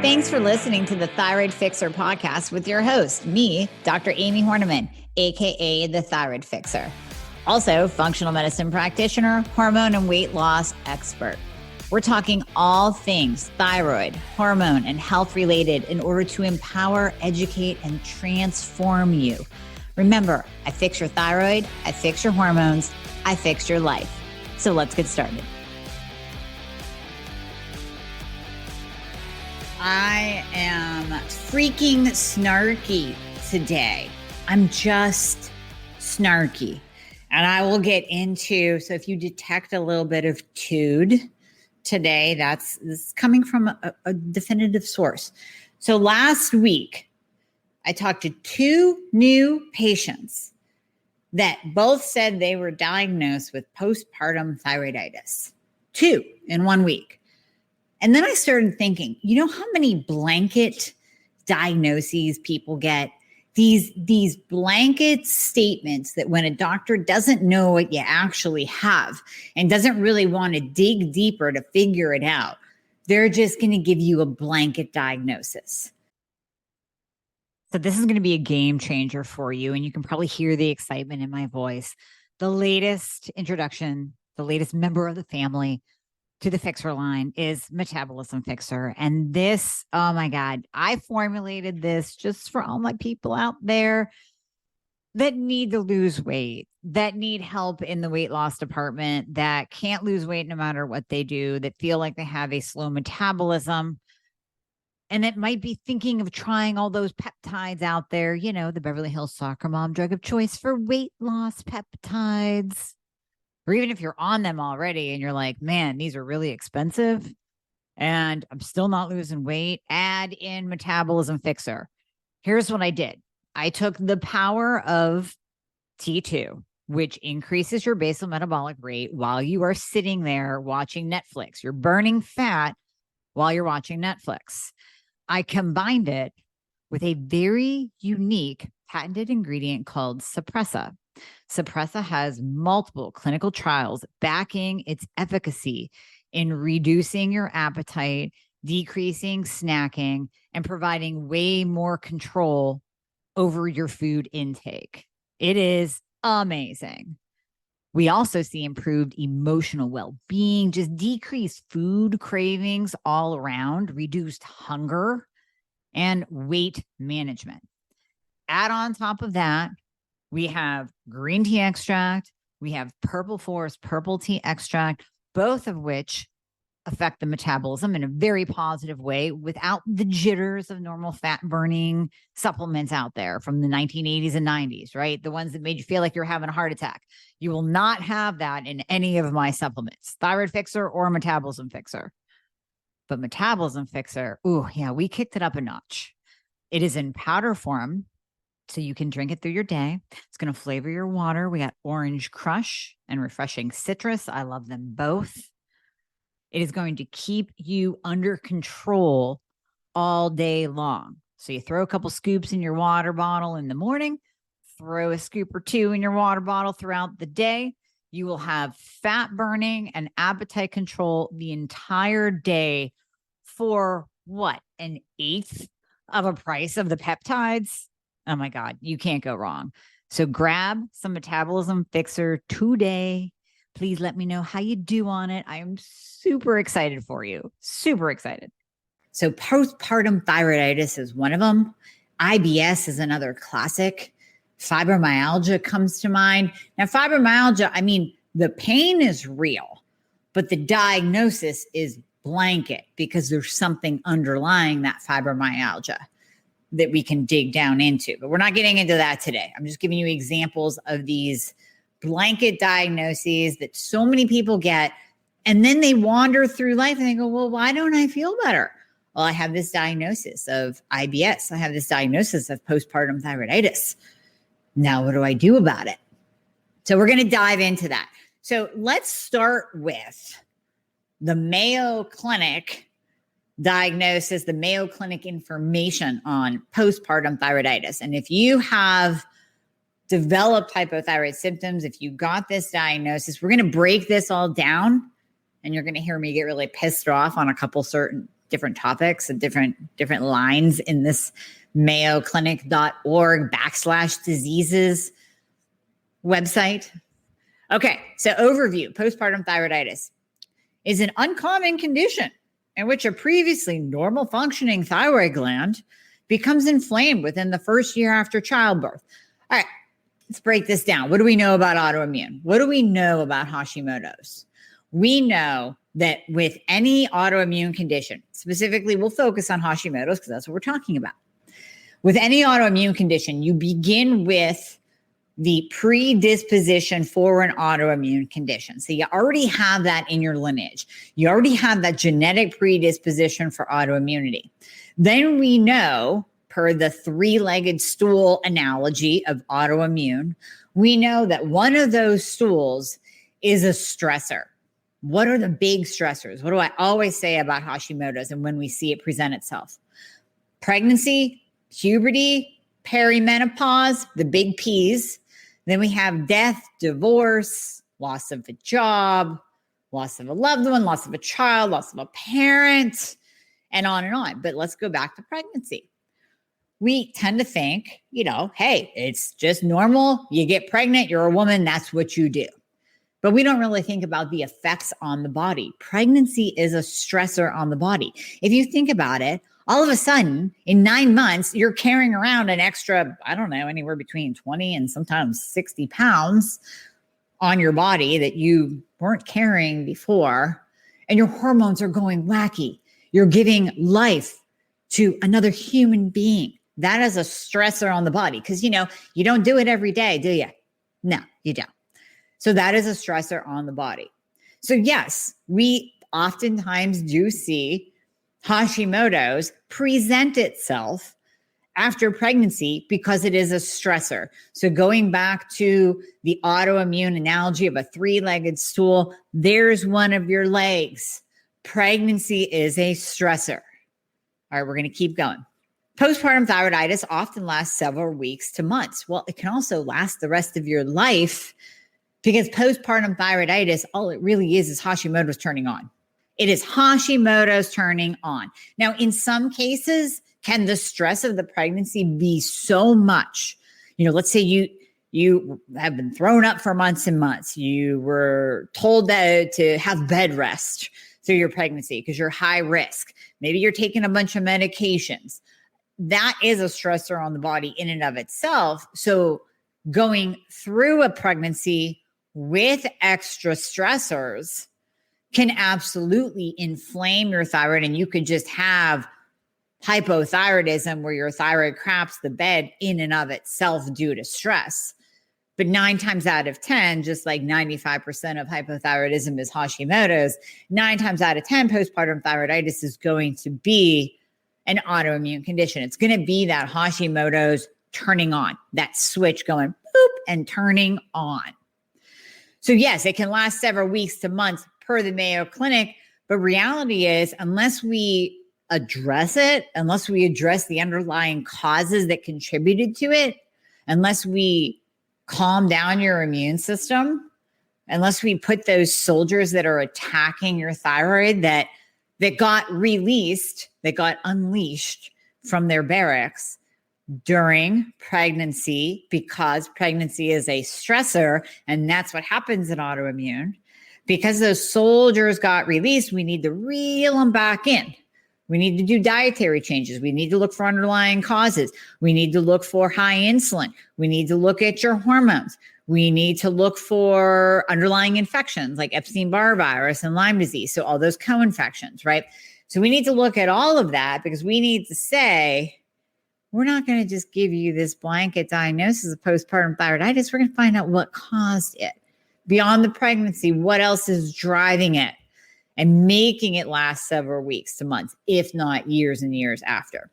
Thanks for listening to the Thyroid Fixxr podcast with your host, me, Dr. Amie Hornaman, aka the Thyroid Fixxr. Also, functional medicine practitioner, hormone and weight loss expert. We're talking all things thyroid, hormone, and health related in order to empower, educate, and transform you. Remember, I fix your thyroid, I fix your hormones, I fix your life. So let's get started. I am freaking snarky today. I'm just snarky. And I will get into, so if you detect a little bit of tude today, this is coming from a definitive source. So last week, I talked to two new patients that both said they were diagnosed with postpartum thyroiditis. 2 in 1 week. And then I started thinking, you know how many blanket diagnoses people get? These blanket statements that when a doctor doesn't know what you actually have and doesn't really want to dig deeper to figure it out, they're just going to give you a blanket diagnosis. So this is going to be a game changer for you, and you can probably hear the excitement in my voice. The latest introduction, the latest member of the family to the Fixxr line is Metabolism Fixxr. And this, oh my God, I formulated this just for all my people out there that need to lose weight, that need help in the weight loss department, that can't lose weight no matter what they do, that feel like they have a slow metabolism, and that might be thinking of trying all those peptides out there, you know, the Beverly Hills soccer mom drug of choice for weight loss peptides. Or even if you're on them already and you're like, man, these are really expensive and I'm still not losing weight, add in Metabolism Fixxr. Here's what I did. I took the power of T2, which increases your basal metabolic rate while you are sitting there watching Netflix. You're burning fat while you're watching Netflix. I combined it with a very unique patented ingredient called Suppressa. Suppressa has multiple clinical trials backing its efficacy in reducing your appetite, decreasing snacking, and providing way more control over your food intake. It is amazing. We also see improved emotional well-being, just decreased food cravings all around, reduced hunger, and weight management. Add on top of that, we have green tea extract, we have purple forest purple tea extract, both of which affect the metabolism in a very positive way without the jitters of normal fat burning supplements out there from the 1980s and 90s, right? The ones that made you feel like you're having a heart attack. You will not have that in any of my supplements, Thyroid Fixxr or Metabolism Fixxr. But Metabolism Fixxr, ooh, yeah, we kicked it up a notch. It is in powder form, so you can drink it through your day. It's going to flavor your water. We got orange crush and refreshing citrus. I love them both. It is going to keep you under control all day long. So you throw a couple scoops in your water bottle in the morning, throw a scoop or two in your water bottle throughout the day. You will have fat burning and appetite control the entire day for what? An eighth of a price of the peptides? Oh my God, you can't go wrong. So grab some Metabolism Fixxr today. Please let me know how you do on it. I am super excited for you. Super excited. So postpartum thyroiditis is one of them. IBS is another classic. Fibromyalgia comes to mind. Now, fibromyalgia, I mean, the pain is real, but the diagnosis is blanket because there's something underlying that fibromyalgia that we can dig down into. But we're not getting into that today. I'm just giving you examples of these blanket diagnoses that so many people get. And then they wander through life and they go, well, why don't I feel better? Well, I have this diagnosis of IBS. I have this diagnosis of postpartum thyroiditis. Now, what do I do about it? So we're going to dive into that. So let's start with the Mayo Clinic diagnosis, the Mayo Clinic information on postpartum thyroiditis. And if you have developed hypothyroid symptoms, if you got this diagnosis, we're going to break this all down and you're going to hear me get really pissed off on a couple certain different topics and different lines in this mayoclinic.org/diseases website. Okay, so overview. Postpartum thyroiditis is an uncommon condition in which a previously normal functioning thyroid gland becomes inflamed within the first year after childbirth. All right, let's break this down. What do we know about autoimmune? What do we know about Hashimoto's? We know that with any autoimmune condition, specifically we'll focus on Hashimoto's because that's what we're talking about. With any autoimmune condition, you begin with the predisposition for an autoimmune condition. So you already have that in your lineage. You already have that genetic predisposition for autoimmunity. Then we know, per the three-legged stool analogy of autoimmune, we know that one of those stools is a stressor. What are the big stressors? What do I always say about Hashimoto's and when we see it present itself? Pregnancy, puberty, perimenopause, the big P's. Then we have death, divorce, loss of a job, loss of a loved one, loss of a child, loss of a parent, and on and on. But let's go back to pregnancy. We tend to think, hey, it's just normal. You get pregnant, you're a woman, that's what you do. But we don't really think about the effects on the body. Pregnancy is a stressor on the body. If you think about it, all of a sudden, in 9 months, you're carrying around an extra, anywhere between 20 and sometimes 60 pounds on your body that you weren't carrying before, and your hormones are going wacky. You're giving life to another human being. That is a stressor on the body because, you don't do it every day, do you? No, you don't. So that is a stressor on the body. So yes, we oftentimes do see Hashimoto's present itself after pregnancy because it is a stressor. So going back to the autoimmune analogy of a three-legged stool, there's one of your legs. Pregnancy is a stressor. All right, we're going to keep going. Postpartum thyroiditis often lasts several weeks to months. Well, it can also last the rest of your life because postpartum thyroiditis, all it really is Hashimoto's turning on. It is Hashimoto's turning on. Now, in some cases, can the stress of the pregnancy be so much? Let's say you have been thrown up for months and months. You were told to have bed rest through your pregnancy because you're high risk. Maybe you're taking a bunch of medications. That is a stressor on the body in and of itself. So going through a pregnancy with extra stressors can absolutely inflame your thyroid, and you could just have hypothyroidism where your thyroid craps the bed in and of itself due to stress. But 9 times out of 10, just like 95% of hypothyroidism is Hashimoto's, 9 times out of 10, postpartum thyroiditis is going to be an autoimmune condition. It's going to be that Hashimoto's turning on, that switch going boop and turning on. So yes, it can last several weeks to months per the Mayo Clinic, but reality is unless we address it, unless we address the underlying causes that contributed to it, unless we calm down your immune system, unless we put those soldiers that are attacking your thyroid that got released, that got unleashed from their barracks during pregnancy, because pregnancy is a stressor, and that's what happens in autoimmune. Because those soldiers got released, we need to reel them back in. We need to do dietary changes. We need to look for underlying causes. We need to look for high insulin. We need to look at your hormones. We need to look for underlying infections like Epstein-Barr virus and Lyme disease. So all those co-infections, right? So we need to look at all of that because we need to say, we're not going to just give you this blanket diagnosis of postpartum thyroiditis. We're going to find out what caused it. Beyond the pregnancy, what else is driving it and making it last several weeks to months, if not years and years after.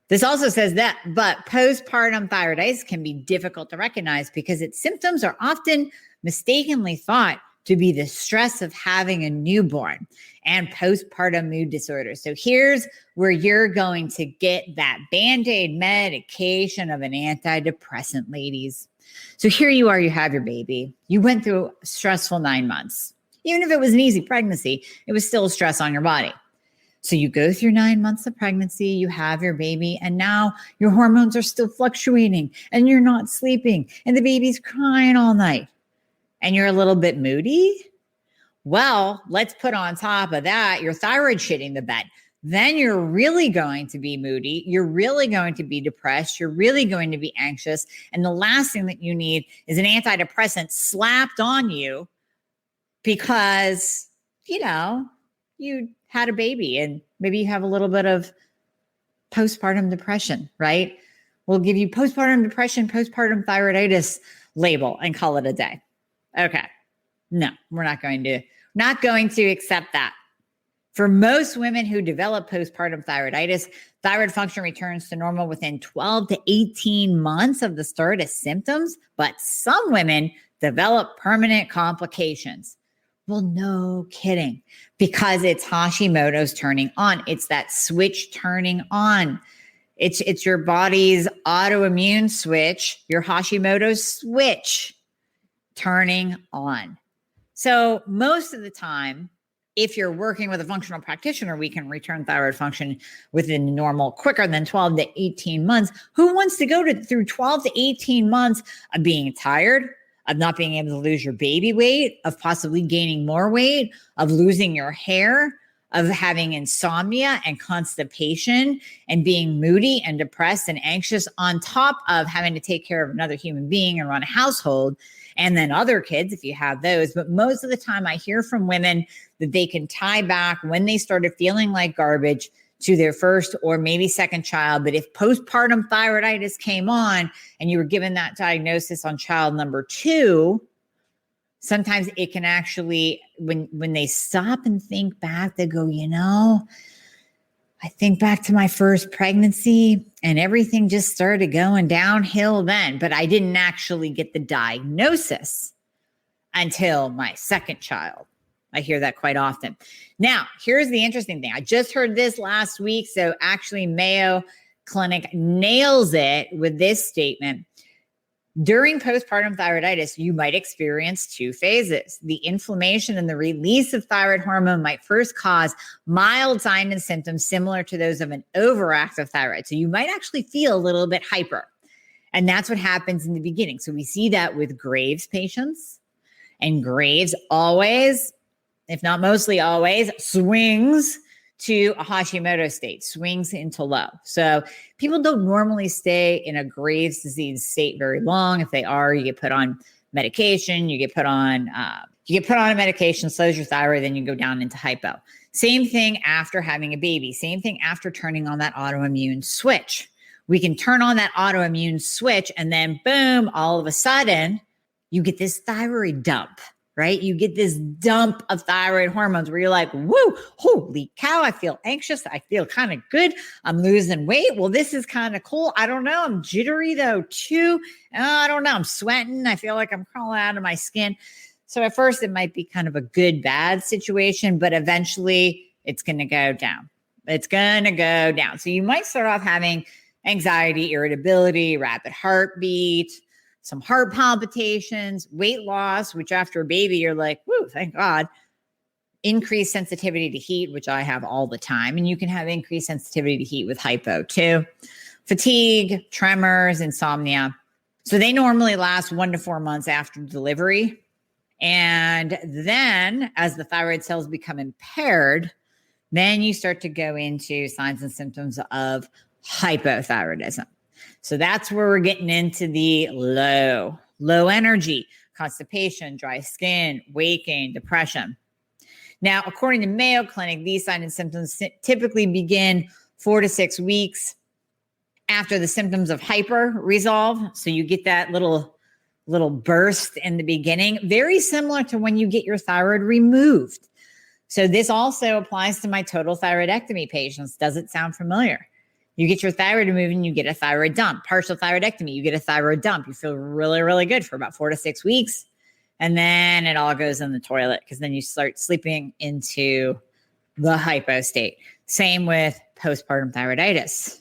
This also says that, but postpartum thyroiditis can be difficult to recognize because its symptoms are often mistakenly thought to be the stress of having a newborn and postpartum mood disorders. So here's where you're going to get that Band-Aid medication of an antidepressant, ladies. So here you are, you have your baby. You went through a stressful 9 months. Even if it was an easy pregnancy, it was still stress on your body. So you go through 9 months of pregnancy, you have your baby, and now your hormones are still fluctuating and you're not sleeping and the baby's crying all night and you're a little bit moody. Well, let's put on top of that your thyroid shitting the bed. Then you're really going to be moody. You're really going to be depressed. You're really going to be anxious. And the last thing that you need is an antidepressant slapped on you because, you had a baby and maybe you have a little bit of postpartum depression, right? We'll give you postpartum depression, postpartum thyroiditis label and call it a day. Okay. No, we're not going to accept that. For most women who develop postpartum thyroiditis, thyroid function returns to normal within 12 to 18 months of the start of symptoms, but some women develop permanent complications. Well, no kidding, because it's Hashimoto's turning on. It's that switch turning on. It's your body's autoimmune switch, your Hashimoto's switch turning on. So most of the time, if you're working with a functional practitioner, we can return thyroid function within normal quicker than 12 to 18 months. Who wants to go through 12 to 18 months of being tired, of not being able to lose your baby weight, of possibly gaining more weight, of losing your hair, of having insomnia and constipation and being moody and depressed and anxious on top of having to take care of another human being and run a household and then other kids if you have those. But most of the time I hear from women that they can tie back when they started feeling like garbage to their first or maybe second child. But if postpartum thyroiditis came on and you were given that diagnosis on child number 2, sometimes it can actually, when they stop and think back, they go, I think back to my first pregnancy and everything just started going downhill then, but I didn't actually get the diagnosis until my second child. I hear that quite often. Now, here's the interesting thing. I just heard this last week. So actually Mayo Clinic nails it with this statement. During postpartum thyroiditis, you might experience 2 phases. The inflammation and the release of thyroid hormone might first cause mild signs and symptoms similar to those of an overactive thyroid. So you might actually feel a little bit hyper. And that's what happens in the beginning. So we see that with Graves patients. And Graves always, if not mostly always, swings to a Hashimoto state, swings into low. So people don't normally stay in a Graves disease state very long. If they are, you get put on medication, you get put on a medication, slows your thyroid, then you go down into hypo. Same thing after having a baby, same thing after turning on that autoimmune switch. We can turn on that autoimmune switch and then boom, all of a sudden you get this thyroid dump. Right? You get this dump of thyroid hormones where you're like, woo, holy cow, I feel anxious. I feel kind of good. I'm losing weight. Well, this is kind of cool. I don't know. I'm jittery though too. I don't know. I'm sweating. I feel like I'm crawling out of my skin. So at first it might be kind of a good, bad situation, but eventually it's going to go down. It's going to go down. So you might start off having anxiety, irritability, rapid heartbeat, some heart palpitations, weight loss, which after a baby, you're like, woo, thank God. Increased sensitivity to heat, which I have all the time. And you can have increased sensitivity to heat with hypo too. Fatigue, tremors, insomnia. So they normally last 1 to 4 months after delivery. And then as the thyroid cells become impaired, then you start to go into signs and symptoms of hypothyroidism. So that's where we're getting into the low energy, constipation, dry skin, weight gain, depression. Now, according to Mayo Clinic, these signs and symptoms typically begin 4 to 6 weeks after the symptoms of hyper resolve. So you get that little burst in the beginning, very similar to when you get your thyroid removed. So this also applies to my total thyroidectomy patients. Does it sound familiar? You get your thyroid removed and you get a thyroid dump. Partial thyroidectomy, you get a thyroid dump. You feel really, really good for about 4 to 6 weeks. And then it all goes in the toilet because then you start sleeping into the hypo state. Same with postpartum thyroiditis.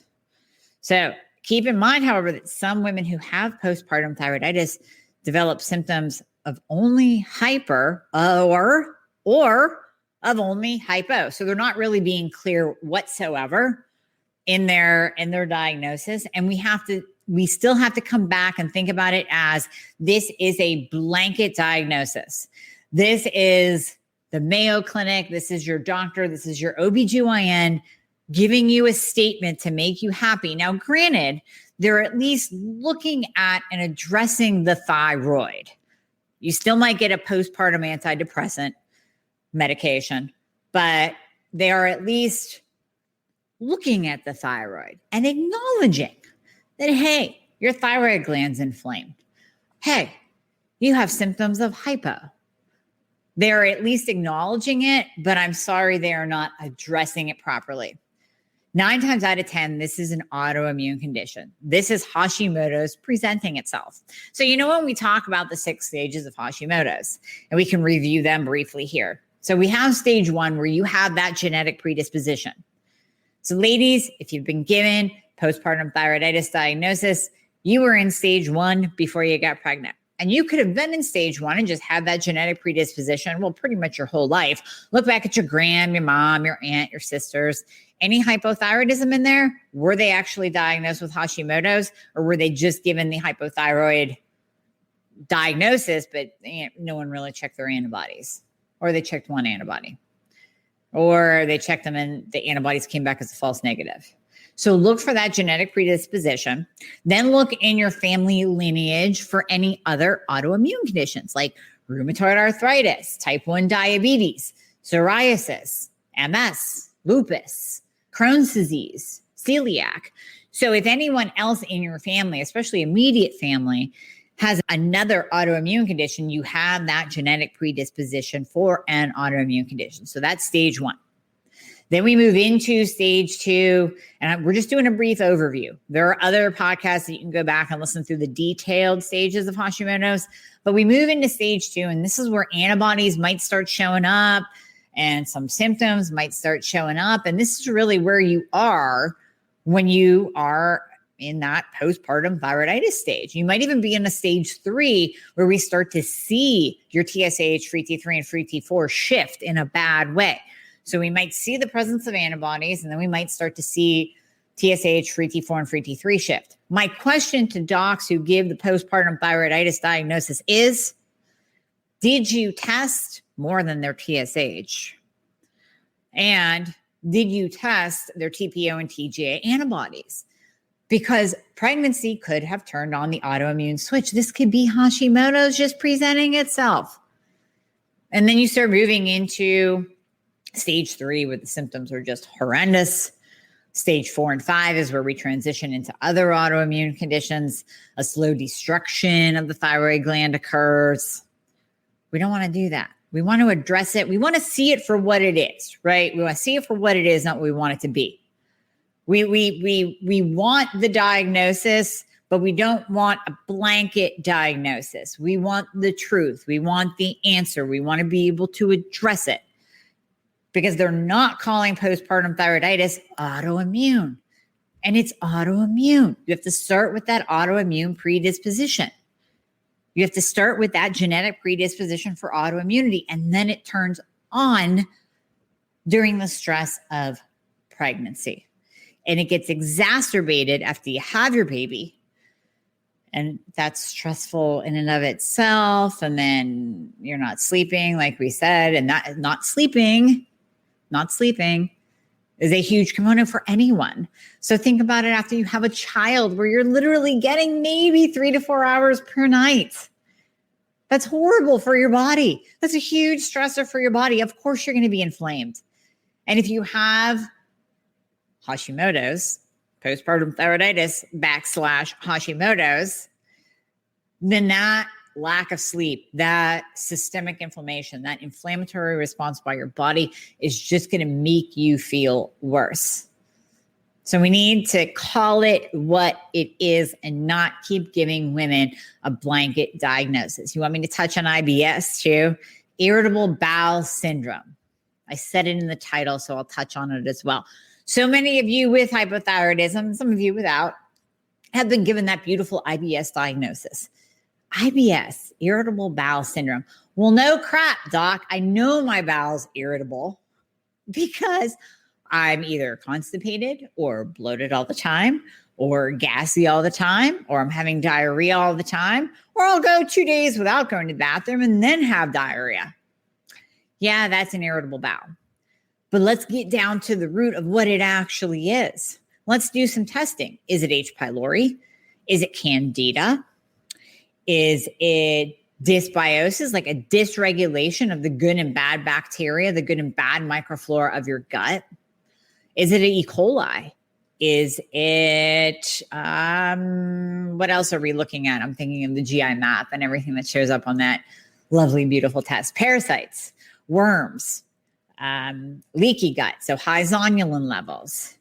So keep in mind, however, that some women who have postpartum thyroiditis develop symptoms of only hyper or of only hypo. So they're not really being clear whatsoever in their diagnosis. And we still have to come back and think about it as this is a blanket diagnosis. This is the Mayo Clinic. This is your doctor. This is your OBGYN giving you a statement to make you happy. Now, granted, they're at least looking at and addressing the thyroid. You still might get a postpartum antidepressant medication, but they are at least looking at the thyroid and acknowledging that, hey, your thyroid gland's inflamed. Hey, you have symptoms of hypo. They're at least acknowledging it, but I'm sorry, they are not addressing it properly. 9 times out of 10, this is an autoimmune condition. This is Hashimoto's presenting itself. So, when we talk about the 6 stages of Hashimoto's, and we can review them briefly here. So we have stage 1 where you have that genetic predisposition. So ladies, if you've been given postpartum thyroiditis diagnosis, you were in stage 1 before you got pregnant. And you could have been in stage 1 and just had that genetic predisposition, well, pretty much your whole life. Look back at your your mom, your aunt, your sisters. Any hypothyroidism in there? Were they actually diagnosed with Hashimoto's, or were they just given the hypothyroid diagnosis, but no one really checked their antibodies? Or they checked one antibody, or they checked them and the antibodies came back as a false negative. So look for that genetic predisposition. Then look in your family lineage for any other autoimmune conditions like rheumatoid arthritis, type 1 diabetes, psoriasis, MS, lupus, Crohn's disease, celiac. So if anyone else in your family, especially immediate family, has another autoimmune condition, you have that genetic predisposition for an autoimmune condition. So that's stage 1. Then we move into stage 2, and we're just doing a brief overview. There are other podcasts that you can go back and listen through the detailed stages of Hashimoto's, but we move into stage 2, and this is where antibodies might start showing up and some symptoms might start showing up. And this is really where you are when you are in that postpartum thyroiditis stage. You might even be in a stage 3 where we start to see your TSH, free T3, and free T4 shift in a bad way. So we might see the presence of antibodies, and then we might start to see TSH, free T4, and free T3 shift. My question to docs who give the postpartum thyroiditis diagnosis is, did you test more than their TSH? And did you test their TPO and TGA antibodies? Because pregnancy could have turned on the autoimmune switch. This could be Hashimoto's just presenting itself. And then you start moving into stage 3 where the symptoms are just horrendous. Stage 4 and 5 is where we transition into other autoimmune conditions. A slow destruction of the thyroid gland occurs. We don't want to do that. We want to address it. We want to see it for what it is, right? We want to see it for what it is, not what we want it to be. We want the diagnosis, but we don't want a blanket diagnosis. We want the truth. We want the answer. We want to be able to address it, because they're not calling postpartum thyroiditis autoimmune. And it's autoimmune. You have to start with that autoimmune predisposition. You have to start with that genetic predisposition for autoimmunity, and then it turns on during the stress of pregnancy. And it gets exacerbated after you have your baby. And that's stressful in and of itself. And then you're not sleeping, like we said, and not sleeping is a huge component for anyone. So think about it after you have a child where you're literally getting maybe 3 to 4 hours per night. That's horrible for your body. That's a huge stressor for your body. Of course, you're going to be inflamed. And if you have Hashimoto's, postpartum thyroiditis / Hashimoto's, then that lack of sleep, that systemic inflammation, that inflammatory response by your body is just going to make you feel worse. So we need to call it what it is and not keep giving women a blanket diagnosis. You want me to touch on IBS too? Irritable bowel syndrome. I said it in the title, so I'll touch on it as well. So many of you with hypothyroidism, some of you without, have been given that beautiful IBS diagnosis. IBS, irritable bowel syndrome. Well, no crap, doc. I know my bowel's irritable because I'm either constipated or bloated all the time or gassy all the time, or I'm having diarrhea all the time, or I'll go 2 days without going to the bathroom and then have diarrhea. Yeah, that's an irritable bowel. But let's get down to the root of what it actually is. Let's do some testing. Is it H. pylori? Is it candida? Is it dysbiosis, like a dysregulation of the good and bad bacteria, the good and bad microflora of your gut? Is it an E. coli? Is it, what else are we looking at? I'm thinking of the GI map and everything that shows up on that lovely, beautiful test. Parasites, worms, leaky gut, so high zonulin levels.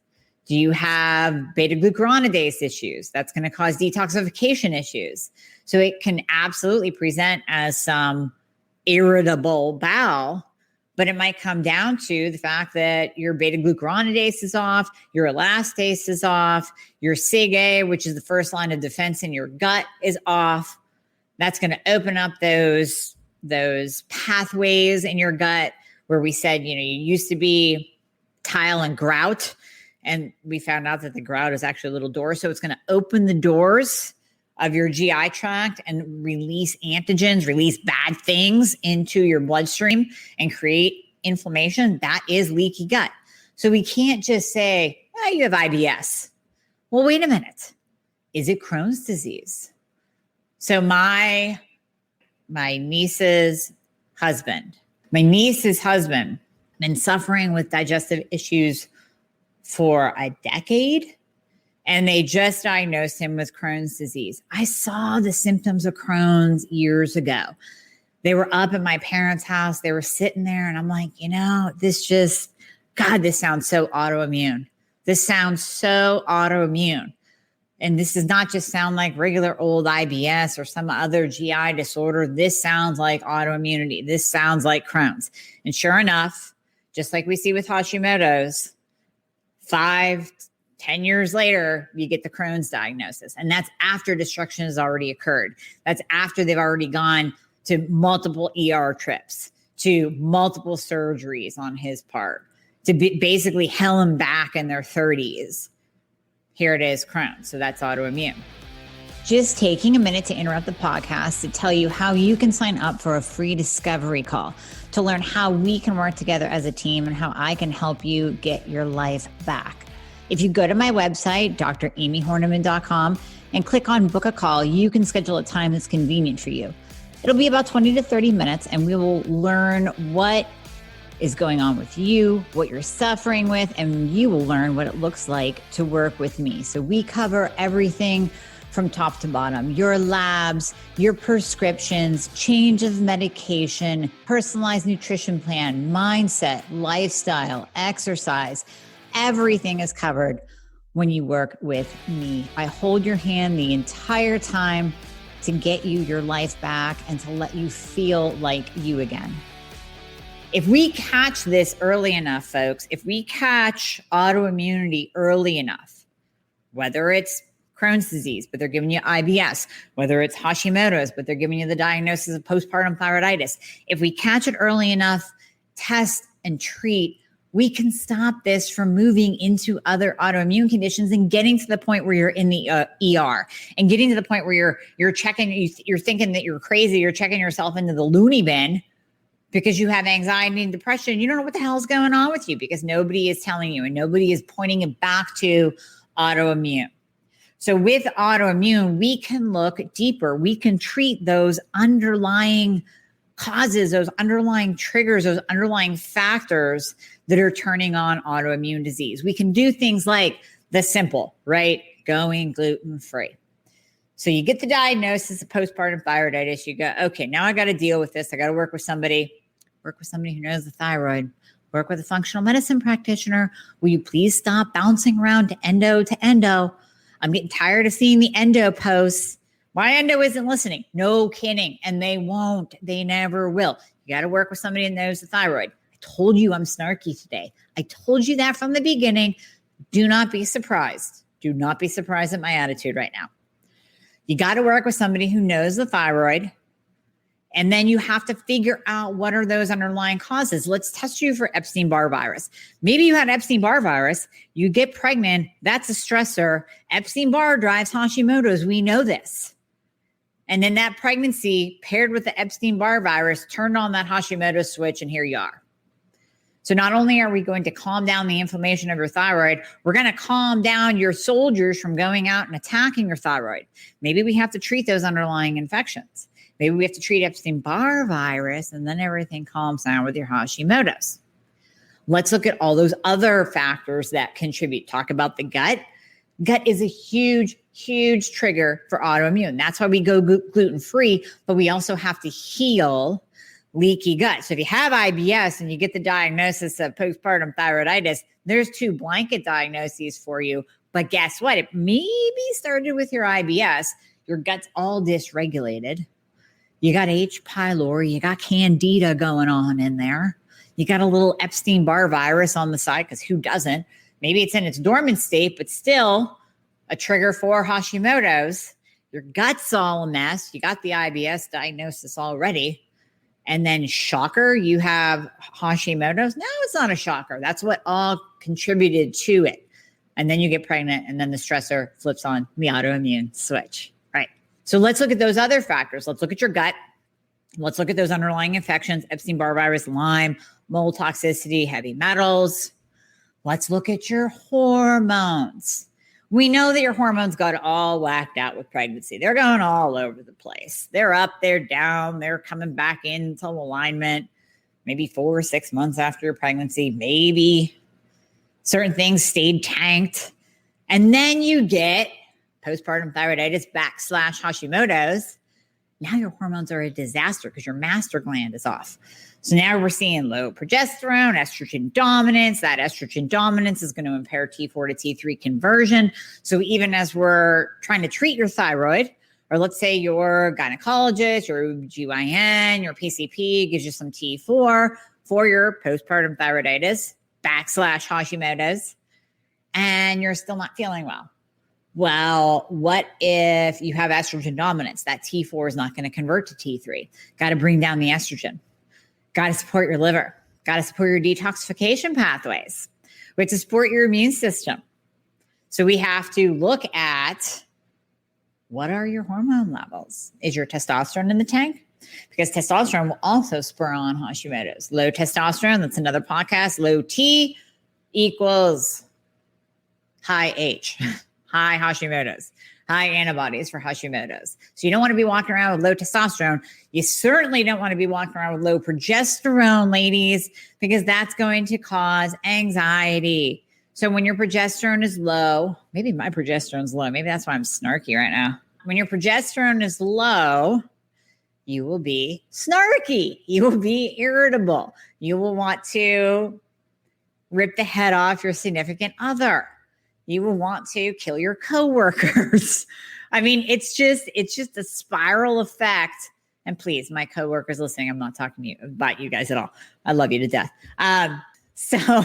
Do you have beta-glucuronidase issues? That's going to cause detoxification issues. So it can absolutely present as some irritable bowel, but it might come down to the fact that your beta-glucuronidase is off, your elastase is off, your SIG-A, which is the first line of defense in your gut, is off. That's going to open up those pathways in your gut where we said, you used to be tile and grout, and we found out that the grout is actually a little door. So it's going to open the doors of your GI tract and release antigens, release bad things into your bloodstream and create inflammation. That is leaky gut. So we can't just say, you have IBS. Well, wait a minute. Is it Crohn's disease? So my niece's husband been suffering with digestive issues for a decade, and they just diagnosed him with Crohn's disease. I saw the symptoms of Crohn's years ago. They were up at my parents' house. They were sitting there, and I'm like, this sounds so autoimmune. This sounds so autoimmune. And this does not just sound like regular old IBS or some other GI disorder. This sounds like autoimmunity. This sounds like Crohn's. And sure enough, just like we see with Hashimoto's, 5-10 years later, you get the Crohn's diagnosis. And that's after destruction has already occurred. That's after they've already gone to multiple ER trips, to multiple surgeries on his part, to basically hell him back in their 30s. Here it is, Crohn's. So that's autoimmune. Just taking a minute to interrupt the podcast to tell you how you can sign up for a free discovery call to learn how we can work together as a team and how I can help you get your life back. If you go to my website, dramiehornaman.com, and click on book a call, you can schedule a time that's convenient for you. It'll be about 20 to 30 minutes, and we will learn what is going on with you, what you're suffering with, and you will learn what it looks like to work with me. So we cover everything from top to bottom: your labs, your prescriptions, change of medication, personalized nutrition plan, mindset, lifestyle, exercise. Everything is covered when you work with me. I hold your hand the entire time to get you your life back and to let you feel like you again. If we catch this early enough, folks, if we catch autoimmunity early enough, whether it's Crohn's disease, but they're giving you IBS, whether it's Hashimoto's, but they're giving you the diagnosis of postpartum thyroiditis, if we catch it early enough, test and treat, we can stop this from moving into other autoimmune conditions and getting to the point where you're in the ER and getting to the point where you're checking, you're thinking that you're crazy, you're checking yourself into the loony bin because you have anxiety and depression. You don't know what the hell is going on with you because nobody is telling you and nobody is pointing it back to autoimmune. So with autoimmune, we can look deeper. We can treat those underlying causes, those underlying triggers, those underlying factors that are turning on autoimmune disease. We can do things like the simple, right? Going gluten-free. So you get the diagnosis of postpartum thyroiditis. You go, okay, now I got to deal with this. I got to work with somebody who knows the thyroid, work with a functional medicine practitioner. Will you please stop bouncing around to endo? I'm getting tired of seeing the endo posts. My endo isn't listening. No kidding. And they won't. They never will. You got to work with somebody who knows the thyroid. I told you I'm snarky today. I told you that from the beginning. Do not be surprised. Do not be surprised at my attitude right now. You got to work with somebody who knows the thyroid. And then you have to figure out what are those underlying causes. Let's test you for Epstein-Barr virus. Maybe you had Epstein-Barr virus. You get pregnant. That's a stressor. Epstein-Barr drives Hashimoto's. We know this. And then that pregnancy paired with the Epstein-Barr virus turned on that Hashimoto's switch, and here you are. So not only are we going to calm down the inflammation of your thyroid, we're going to calm down your soldiers from going out and attacking your thyroid. Maybe we have to treat those underlying infections. Maybe we have to treat Epstein-Barr virus, and then everything calms down with your Hashimoto's. Let's look at all those other factors that contribute. Talk about the gut. Gut is a huge, huge trigger for autoimmune. That's why we go gluten-free, but we also have to heal leaky gut. So if you have IBS and you get the diagnosis of postpartum thyroiditis, there's 2 blanket diagnoses for you. But guess what? It maybe started with your IBS. Your gut's all dysregulated. You got H. pylori, you got candida going on in there. You got a little Epstein-Barr virus on the side, because who doesn't? Maybe it's in its dormant state, but still a trigger for Hashimoto's. Your gut's all a mess. You got the IBS diagnosis already. And then shocker, you have Hashimoto's. No, it's not a shocker. That's what all contributed to it. And then you get pregnant, and then the stressor flips on the autoimmune switch. So let's look at those other factors. Let's look at your gut. Let's look at those underlying infections, Epstein-Barr virus, Lyme, mold toxicity, heavy metals. Let's look at your hormones. We know that your hormones got all whacked out with pregnancy. They're going all over the place. They're up, they're down, they're coming back into alignment, maybe 4 or 6 months after your pregnancy. Maybe certain things stayed tanked. And then you get postpartum thyroiditis / Hashimoto's. Now your hormones are a disaster because your master gland is off. So now we're seeing low progesterone, estrogen dominance. That estrogen dominance is going to impair T4 to T3 conversion. So even as we're trying to treat your thyroid, or let's say your gynecologist, your OBGYN, your PCP gives you some T4 for your postpartum thyroiditis / Hashimoto's, and you're still not feeling well. Well, what if you have estrogen dominance? That T4 is not going to convert to T3. Got to bring down the estrogen. Got to support your liver. Got to support your detoxification pathways. We have to support your immune system. So we have to look at, what are your hormone levels? Is your testosterone in the tank? Because testosterone will also spur on Hashimoto's. Low testosterone, that's another podcast. Low T equals high H. High Hashimoto's, high antibodies for Hashimoto's. So you don't want to be walking around with low testosterone. You certainly don't want to be walking around with low progesterone, ladies, because that's going to cause anxiety. So when your progesterone is low, maybe my progesterone's low. Maybe that's why I'm snarky right now. When your progesterone is low, you will be snarky. You will be irritable. You will want to rip the head off your significant other. You will want to kill your coworkers. I mean, it's just a spiral effect. And please, my coworkers listening, I'm not talking to you about you guys at all. I love you to death. So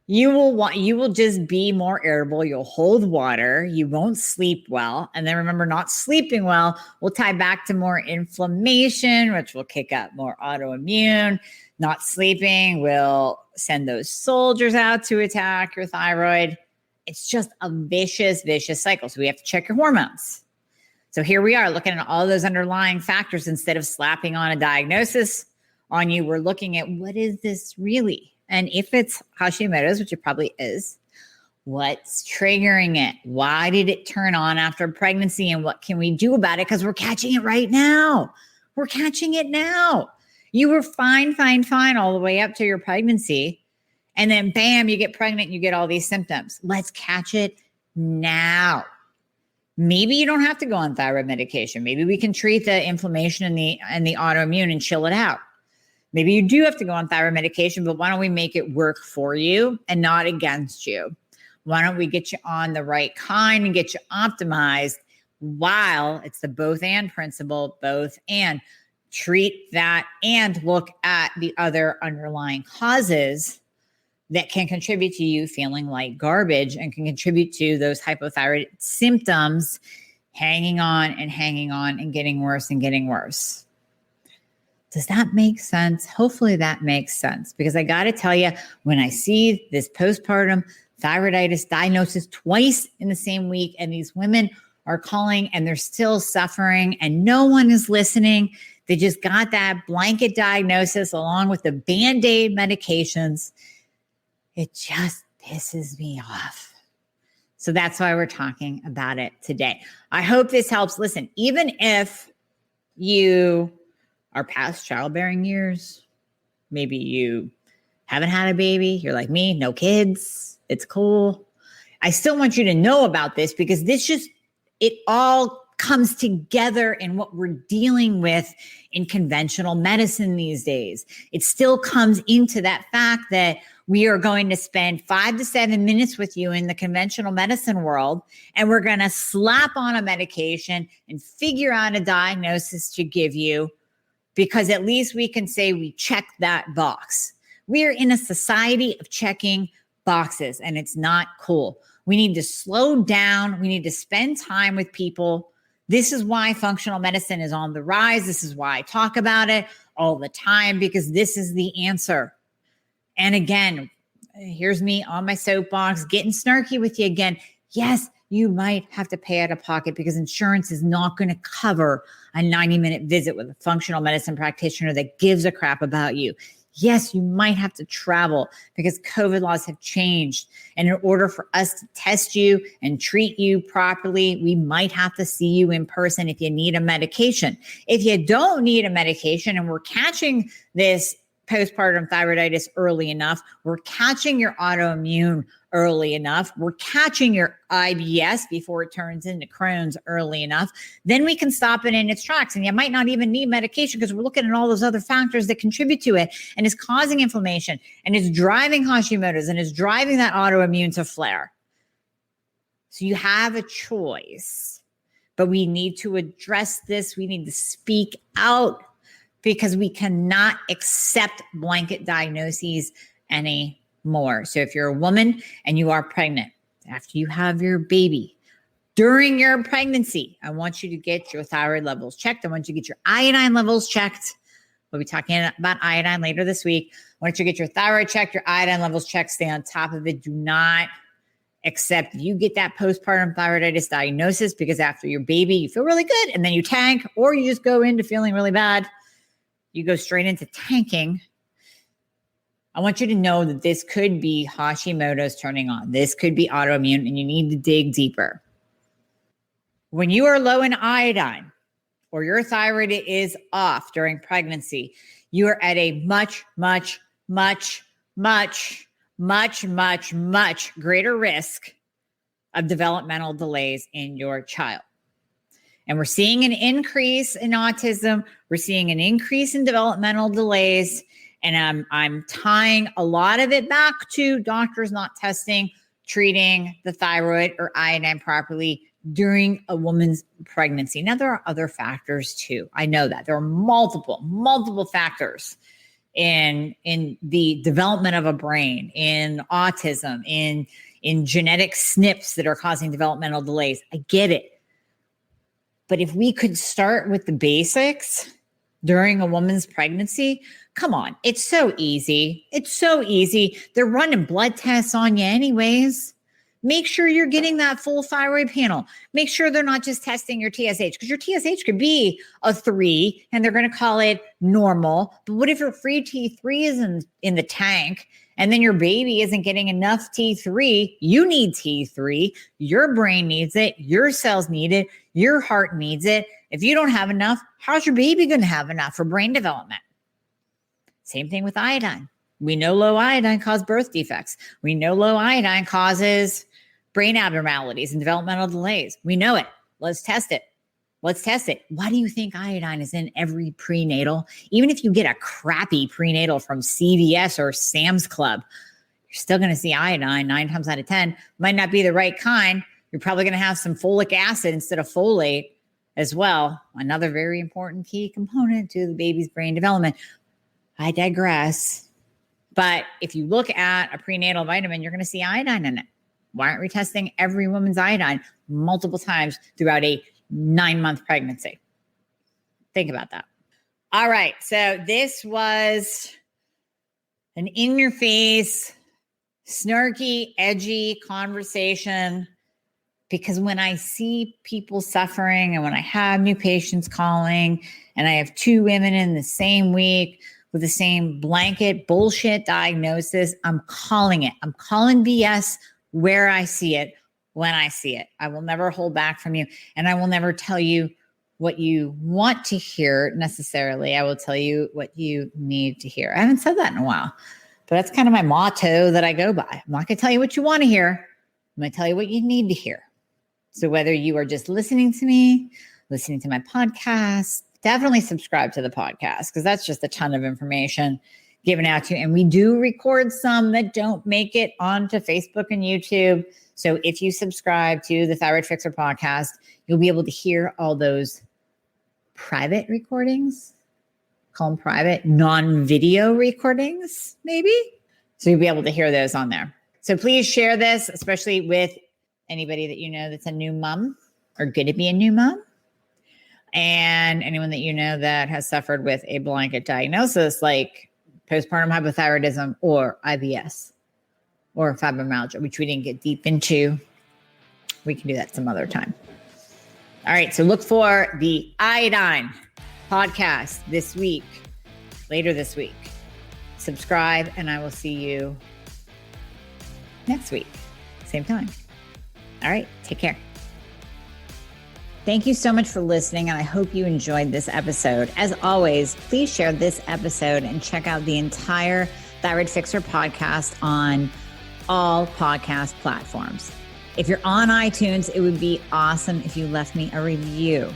you will just be more irritable. You'll hold water. You won't sleep well. And then remember, not sleeping well will tie back to more inflammation, which will kick up more autoimmune. Not sleeping will send those soldiers out to attack your thyroid. It's just a vicious, vicious cycle. So we have to check your hormones. So here we are looking at all those underlying factors. Instead of slapping on a diagnosis on you, we're looking at, what is this really? And if it's Hashimoto's, which it probably is, what's triggering it? Why did it turn on after pregnancy? And what can we do about it? Because we're catching it right now. We're catching it now. You were fine all the way up to your pregnancy. And then bam, you get pregnant, you get all these symptoms. Let's catch it now. Maybe you don't have to go on thyroid medication. Maybe we can treat the inflammation and the autoimmune and chill it out. Maybe you do have to go on thyroid medication, but why don't we make it work for you and not against you? Why don't we get you on the right kind and get you optimized while it's the both and principle, both and. Treat that and look at the other underlying causes that can contribute to you feeling like garbage and can contribute to those hypothyroid symptoms hanging on and getting worse and getting worse. Does that make sense? Hopefully that makes sense, because I got to tell you, when I see this postpartum thyroiditis diagnosis twice in the same week, and these women are calling and they're still suffering and no one is listening, they just got that blanket diagnosis along with the Band-Aid medications, it just pisses me off. So that's why we're talking about it today. I hope this helps. Listen, even if you are past childbearing years, maybe you haven't had a baby, you're like me, no kids, it's cool. I still want you to know about this, because it all comes together in what we're dealing with in conventional medicine these days. It still comes into that fact that we are going to spend 5 to 7 minutes with you in the conventional medicine world, and we're going to slap on a medication and figure out a diagnosis to give you, because at least we can say we checked that box. We're in a society of checking boxes, and it's not cool. We need to slow down. We need to spend time with people. This is why functional medicine is on the rise. This is why I talk about it all the time, because this is the answer. And again, here's me on my soapbox getting snarky with you again. Yes, you might have to pay out of pocket because insurance is not going to cover a 90-minute visit with a functional medicine practitioner that gives a crap about you. Yes, you might have to travel because COVID laws have changed. And in order for us to test you and treat you properly, we might have to see you in person if you need a medication. If you don't need a medication and we're catching this postpartum thyroiditis early enough, we're catching your autoimmune early enough, we're catching your IBS before it turns into Crohn's early enough, then we can stop it in its tracks. And you might not even need medication because we're looking at all those other factors that contribute to it and is causing inflammation and is driving Hashimoto's and is driving that autoimmune to flare. So you have a choice, but we need to address this. We need to speak out, because we cannot accept blanket diagnoses anymore. So if you're a woman and you are pregnant, after you have your baby, during your pregnancy, I want you to get your thyroid levels checked. I want you to get your iodine levels checked. We'll be talking about iodine later this week. I want you to get your thyroid checked, your iodine levels checked. Stay on top of it. Do not accept you get that postpartum thyroiditis diagnosis because after your baby, you feel really good and then you tank, or you just go into feeling really bad. You go straight into tanking. I want you to know that this could be Hashimoto's turning on. This could be autoimmune, and you need to dig deeper. When you are low in iodine or your thyroid is off during pregnancy, you are at a much, much, much, much, much, much, much greater risk of developmental delays in your child. And we're seeing an increase in autism. We're seeing an increase in developmental delays. And I'm tying a lot of it back to doctors not testing, treating the thyroid or iodine properly during a woman's pregnancy. Now, there are other factors too. I know that there are multiple factors in the development of a brain, in autism, in genetic SNPs that are causing developmental delays. I get it. But if we could start with the basics during a woman's pregnancy, come on, it's so easy. It's so easy. They're running blood tests on you anyways. Make sure you're getting that full thyroid panel. Make sure they're not just testing your TSH, because your TSH could be a 3 and they're going to call it normal. But what if your free T3 is in the tank and then your baby isn't getting enough T3? You need T3. Your brain needs it. Your cells need it. Your heart needs it. If you don't have enough, how's your baby going to have enough for brain development? Same thing with iodine. We know low iodine causes birth defects. We know low iodine causes brain abnormalities and developmental delays. We know it. Let's test it. Let's test it. Why do you think iodine is in every prenatal? Even if you get a crappy prenatal from CVS or Sam's Club, you're still going to see iodine 9 times out of 10. Might not be the right kind. You're probably going to have some folic acid instead of folate as well. Another very important key component to the baby's brain development. I digress. But if you look at a prenatal vitamin, you're going to see iodine in it. Why aren't we testing every woman's iodine multiple times throughout a 9-month pregnancy. Think about that. All right. So this was an in-your-face, snarky, edgy conversation, because when I see people suffering and when I have new patients calling and I have 2 women in the same week with the same blanket bullshit diagnosis, I'm calling it. I'm calling BS where I see it, when I see it. I will never hold back from you, and I will never tell you what you want to hear necessarily. I will tell you what you need to hear. I haven't said that in a while, but that's kind of my motto that I go by. I'm not going to tell you what you want to hear. I'm going to tell you what you need to hear. So whether you are just listening to me, listening to my podcast, definitely subscribe to the podcast, because that's just a ton of information given out to you. And we do record some that don't make it onto Facebook and YouTube. So if you subscribe to the Thyroid Fixxr podcast, you'll be able to hear all those private recordings. Call them private, non-video recordings, maybe. So you'll be able to hear those on there. So please share this, especially with anybody that you know that's a new mom or going to be a new mom, and anyone that you know that has suffered with a blanket diagnosis like postpartum hypothyroidism or IBS or fibromyalgia, which we didn't get deep into. We can do that some other time. All right, so look for the iodine podcast this week, later this week. Subscribe, and I will see you next week, same time. All right, take care. Thank you so much for listening, and I hope you enjoyed this episode. As always, please share this episode and check out the entire Thyroid Fixxr podcast on all podcast platforms. If you're on iTunes, it would be awesome if you left me a review.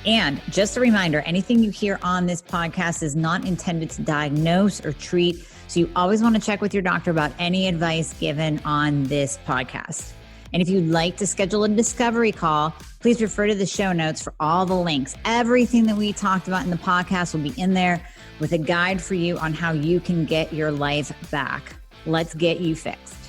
And just a reminder, anything you hear on this podcast is not intended to diagnose or treat, so you always want to check with your doctor about any advice given on this podcast. And if you'd like to schedule a discovery call, please refer to the show notes for all the links. Everything that we talked about in the podcast will be in there with a guide for you on how you can get your life back. Let's get you fixed.